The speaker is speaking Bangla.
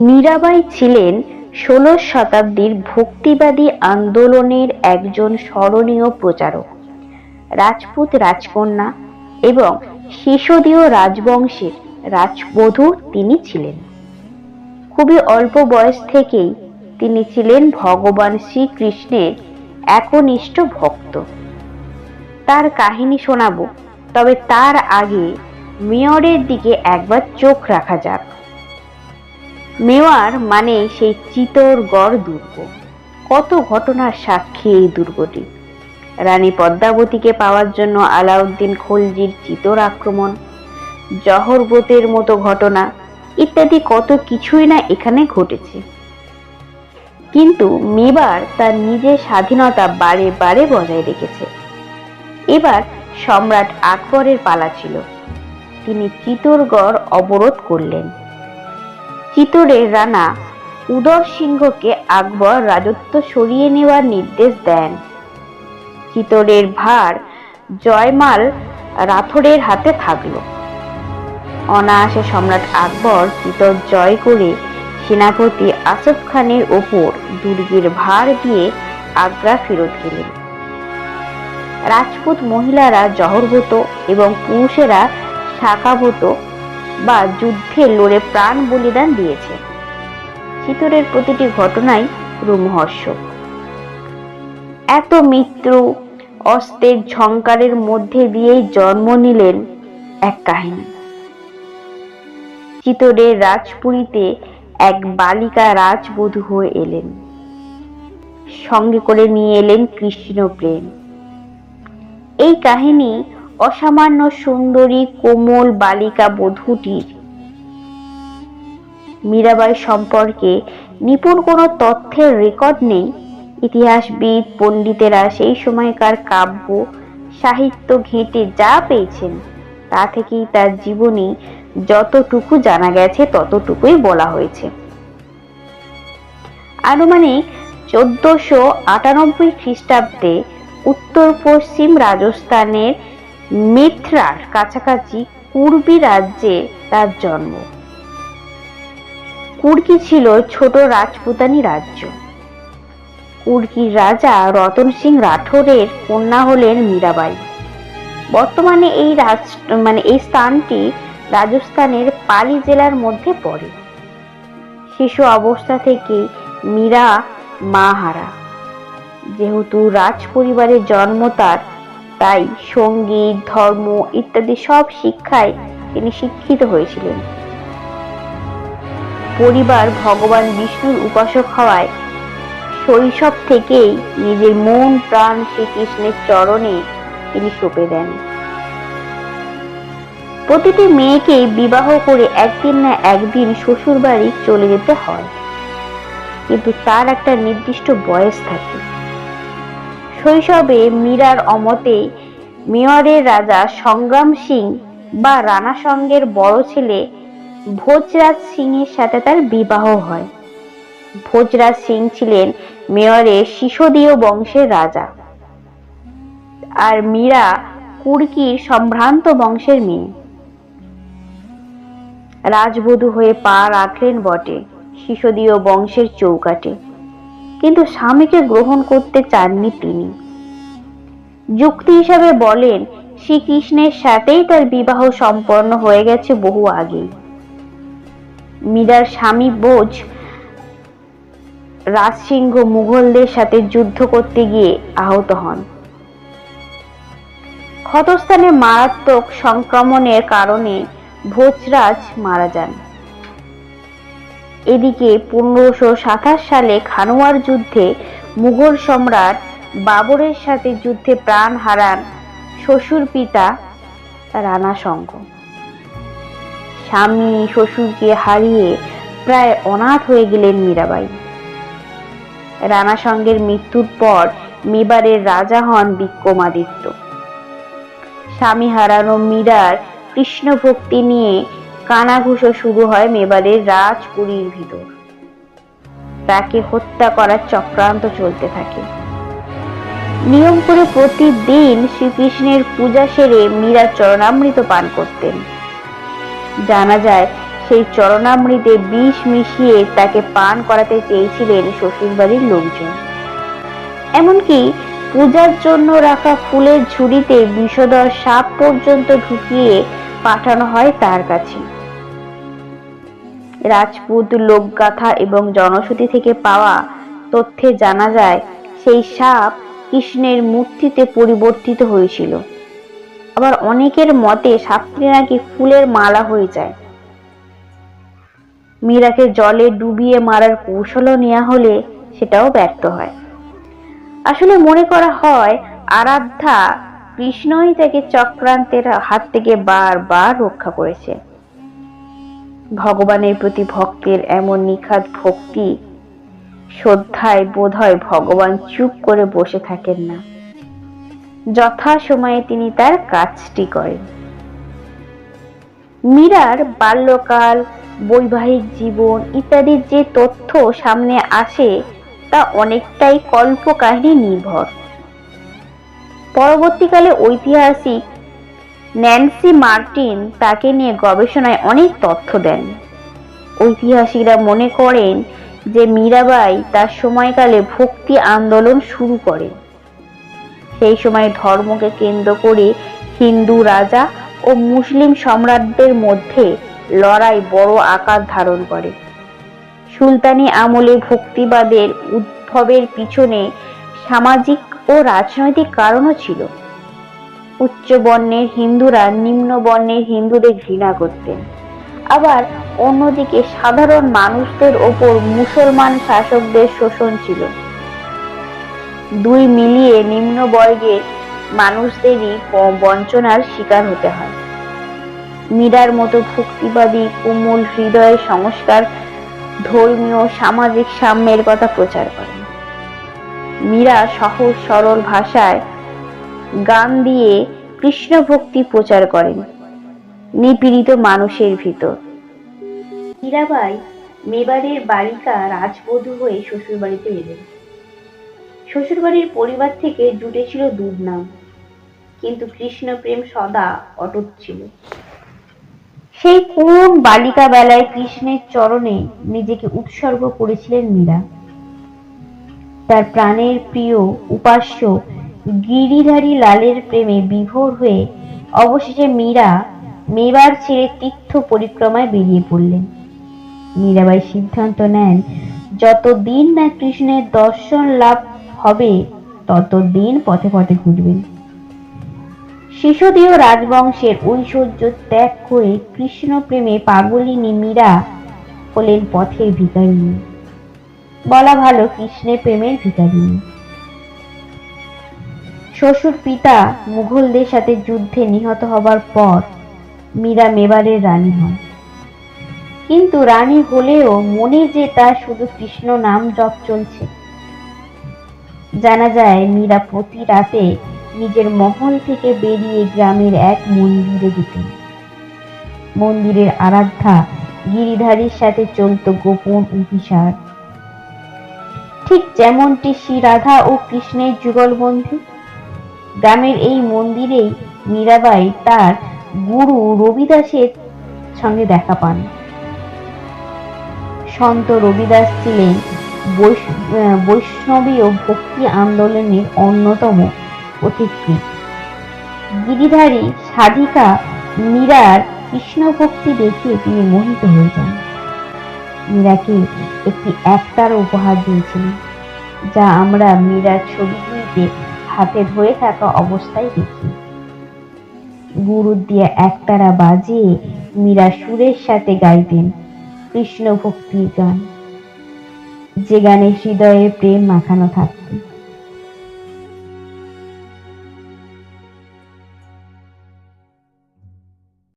মীরাবাই ছিলেন ১৬শ শতাব্দীর ভক্তিবাদী আন্দোলনের একজন স্মরণীয় প্রচারক, রাজপুত রাজকন্যা এবং সিসোদীয় রাজবংশের রাজবধূ তিনি ছিলেন। খুবই অল্প বয়স থেকেই তিনি ছিলেন ভগবান শ্রীকৃষ্ণের একনিষ্ঠ ভক্ত। তার কাহিনী শোনাবো, তবে তার আগে মেওয়ারের দিকে একবার চোখ রাখা যাক। মেওয়ার মানে সেই চিতোরগড় দুর্গ। কত ঘটনার সাক্ষী এই দুর্গটি। রানী পদ্মাবতীকে পাওয়ার জন্য আলাউদ্দিন খলজির চিতোর আক্রমণ, জহরব্রতের মতো ঘটনা ইত্যাদি কত কিছুই না এখানে ঘটেছে। কিন্তু মেবার তার নিজের স্বাধীনতা বারে বারে বজায় রেখেছে। এবার সম্রাট আকবরের পালা ছিল। তিনি চিতোরগড় অবরোধ করলেন। চিতোরের রানা উদয় সিংহকে আকবর রাজত্ব সরিয়ে নেওয়ার নির্দেশ দেন। চিতোরের ভার জয়মাল রাথোরের হাতে থাকল। অনায়াসে সম্রাট আকবর চিতোর জয় করে সেনাপতি আসফ খানের ওপর দুর্গের ভার দিয়ে আগ্রা ফেরত গেলেন। রাজপুত মহিলারা জহরব্রত এবং পুরুষেরা শাখাব্রত বা যুদ্ধে লড়ে প্রাণ বলিদান দিয়েছে। চিতোরের প্রতিটি ঘটনাই রোমহর্ষক। এত মৃত্যু অস্ত্রের ঝংকারের মধ্যে দিয়েই জন্ম নিলেন এক কাহিনী। চিতোরের রাজপুরীতে এক বালিকা রাজবধূ হয়ে এলেন। সঙ্গে করে নিয়ে এলেন কৃষ্ণ প্রেম। এই কাহিনী অসামান্য সুন্দরী কোমল বালিকা বধূটির। মীরাবাই সম্পর্কে নিপুণ কোনো তথ্যের রেকর্ড নেই। ইতিহাসবিদ পণ্ডিতেরা সেই সময়কার কাব্য সাহিত্য ঘেঁটে যা পেয়েছেন তা থেকেই তার জীবনী যতটুকু জানা গেছে ততটুকুই বলা হয়েছে। আনুমানিক 1498 খ্রিস্টাব্দে উত্তর পশ্চিম রাজস্থানের মেথরার কাছাকাছি কুর্বি রাজ্যে তার জন্ম। কুর্কি ছিল ছোট রাজপুতানি রাজ্য। কুর্কির রাজা রতন সিং রাঠোরের কন্যা হলেন মীরাবাই। বর্তমানে এই স্থানটি রাজস্থানের পালি জেলার মধ্যে পড়ে। শিশু অবস্থা থেকে মীরা মা হারা। যেহেতু রাজ পরিবারে জন্ম তার, তাই সঙ্গীত ধর্ম ইত্যাদি সব শিক্ষায় তিনি শিক্ষিত হয়েছিলেন। পরিবার ভগবান বিষ্ণুর উপাসক হওয়ায় শৈশব থেকেই নিজের মন প্রাণ শ্রীকৃষ্ণের চরণে তিনি সঁপে দেন। প্রতিটি মেয়েকে বিবাহ করে একদিন না একদিন শ্বশুর বাড়ি চলে যেতে হয়, কিন্তু তার একটা নির্দিষ্ট বয়স থাকে। শৈশবে মীরার অমতে মেওয়ারের রাজা সংগ্রাম সিং বা রানা সঙ্গের বড় ছেলে ভোজরাজ সিং এর সাথে তার বিবাহ হয়। ভোজরাজ সিং ছিলেন মেওয়ারের সিসোদীয় বংশের রাজা, আর মীরা কুর্কির সম্ভ্রান্ত বংশের মেয়ে। রাজবধূ হয়ে পা রাখলেন বটে সিসোদীয় বংশের চৌকাঠে, কিন্তু স্বামীকে গ্রহণ করতে চাননি তিনি। যুক্তি হিসাবে বলেন, শ্রীকৃষ্ণের সাথেই তার বিবাহ সম্পন্ন হয়ে গেছে বহু আগেই। মীরার স্বামী ভোজ রাজসিংহ মুঘলদের সাথে যুদ্ধ করতে গিয়ে আহত হন। ক্ষতস্থানে মারাত্মক সংক্রমণের কারণে ভোজরাজ মারা যান। এদিকে 1527 সালে খানুয়ার যুদ্ধে মুঘল সম্রাট বাবরের সাথে যুদ্ধে প্রাণ হারান শ্বশুর পিতা রানা সঙ্গ। স্বামী শ্বশুরকে হারিয়ে প্রায় অনাথ হয়ে গেলেন মীরাবাই। রানা সঙ্গের মৃত্যুর পর মেবারের রাজা হন বিক্রমাদিত্য। স্বামী হারানো মীরার কৃষ্ণ ভক্তি নিয়ে কানাঘুষো শুরু হয় মেবারের রাজপুরীর ভিতর। তাকে হত্যা করার চক্রান্ত চলতে থাকে। নিয়ম করে প্রতিদিন শ্রীকৃষ্ণের পূজা সেরে মীরা চরণামৃত পান করতেন। জানা যায় সেই চরণামৃতে বিষ মিশিয়ে তাকে পান করাতে চেয়েছিলেন শ্বশুরবাড়ির লোকজন। এমনকি পূজার জন্য রাখা ফুলের ঝুড়িতে বিষধর সাপ পর্যন্ত ঢুকিয়ে পাঠানো হয় তার কাছে। রাজপুত লোকগাথা এবং জনশ্রুতি থেকে পাওয়া তথ্যে জানা যায় সেই সাপ কৃষ্ণের মূর্তিতে পরিবর্তিত হয়েছিল। আবার অনেকের মতে সাপটি নাকি ফুলের মালা হয়ে যায়। মীরাকে জলে ডুবিয়ে মারার কৌশলও নেওয়া হলে সেটাও ব্যর্থ হয়। আসলে মনে করা হয় আরাধ্যা কৃষ্ণই তাকে চক্রান্তের হাত থেকে বারবার রক্ষা করেছে। ভগবানের প্রতি ভক্তের এমন নিখাদ ভক্তি শ্রদ্ধায় বোধহয় ভগবান চুপ করে বসে থাকেন না, যথা সময়ে তিনি তার কাজটি করেন। মীরার বাল্যকাল, বৈবাহিক জীবন ইত্যাদির যে তথ্য সামনে আসে তা অনেকটাই কল্পকাহিনী নির্ভর। পরবর্তীকালে ঐতিহাসিক ন্যান্সি মার্টিন তাকে নিয়ে গবেষণায় অনেক তথ্য দেন। ঐতিহাসিকরা মনে করেন যে মীরাবাই তার সময়কালে ভক্তি আন্দোলন শুরু করেন। সেই সময় ধর্মকে কেন্দ্র করে হিন্দু রাজা ও মুসলিম সম্রাটদের মধ্যে লড়াই বড় আকার ধারণ করে। সুলতানি আমলে ভক্তিবাদের উদ্ভবের পিছনে সামাজিক ও রাজনৈতিক কারণও ছিল। উচ্চ বর্ণের হিন্দুরা নিম্ন বর্ণের হিন্দুদের ঘৃণা করতেন, আবার অন্যদিকে সাধারণ মানুষদের ওপর মুসলমান শাসকদের শোষণ ছিল। দুই মিলিয়ে নিম্ন বর্গের মানুষদেরই বঞ্চনার শিকার হতে হয়। মীরার মতো ভক্তিবাদী কোমল হৃদয়ের সংস্কার ধর্মীয় সামাজিক সাম্যের কথা প্রচার করেন। মীরা সহজ সরল ভাষায় গান দিয়ে কৃষ্ণ ভক্তি প্রচার করেন নিপীড়িত মানুষের ভিতর। মীরাবাই মেবারের বালিকা রাজবধূ হয়ে শ্বশুরবাড়িতে এলেন। শ্বশুরবাড়ির পরিবার থেকে জুটেছিল দুর্নাম, কিন্তু কৃষ্ণ প্রেম সদা অটুট ছিল। সেই কোন বালিকা বেলায় কৃষ্ণের চরণে নিজেকে উৎসর্গ করেছিলেন মীরা। তার প্রাণের প্রিয় উপাস্য গিরিধারী লালের প্রেমে বিভোর হয়ে অবশেষে মীরা মেবার ছেড়ে তীর্থ পরিক্রমায় বেরিয়ে পড়লেন। মীরাবাই সিদ্ধান্ত নেন যতদিন না কৃষ্ণের দর্শন লাভ হবে ততদিন পথে পথে ঘুরবেন। শিশুদীয় রাজবংশের ঐশ্বর্য ত্যাগ করে কৃষ্ণ প্রেমে পাগলিনী মীরা হলেন পথের ভিখারিনী, বলা ভালো কৃষ্ণের প্রেমের ভিখারিনী। শ্বশুর পিতা মুঘলদের সাথে যুদ্ধে নিহত হবার পর মীরা মেবারের রানী হন, কিন্তু রানী হলেও মনে যে তার শুধু কৃষ্ণ নাম জপ চলছে। জানা যায় মীরা প্রতি রাতে নিজের মহল থেকে বেরিয়ে গ্রামের এক মন্দিরে যেতেন। মন্দিরের আরাধ্যা গিরিধারীর সাথে চলত গোপন অভিসার, ঠিক যেমনটি শ্রী রাধা ও কৃষ্ণের যুগলবন্ধী। গ্রামের এই মন্দিরেই মীরাবাই তার গুরু রবিদাসের সঙ্গে দেখা পান। সন্ত রবিদাস ছিলেন বৈষ্ণবীয় ভক্তি আন্দোলনের অন্যতম পথিকৃৎ। গিরিধারী সাধিকা মীরার কৃষ্ণ ভক্তি দেখে তিনি মোহিত হয়ে যান। মীরাকে একটি একতারা উপহার দিয়েছিলেন, যা আমরা মীরার ছবিগুলিতে হাতে ধরে থাকা অবস্থায় দেখি। গুরুর দিয়া একতারা বাজিয়ে মীরা সুরের সাথে গাইতেন কৃষ্ণ ভক্তির গান, যে গানে হৃদয়ে প্রেম মাখানো থাকত।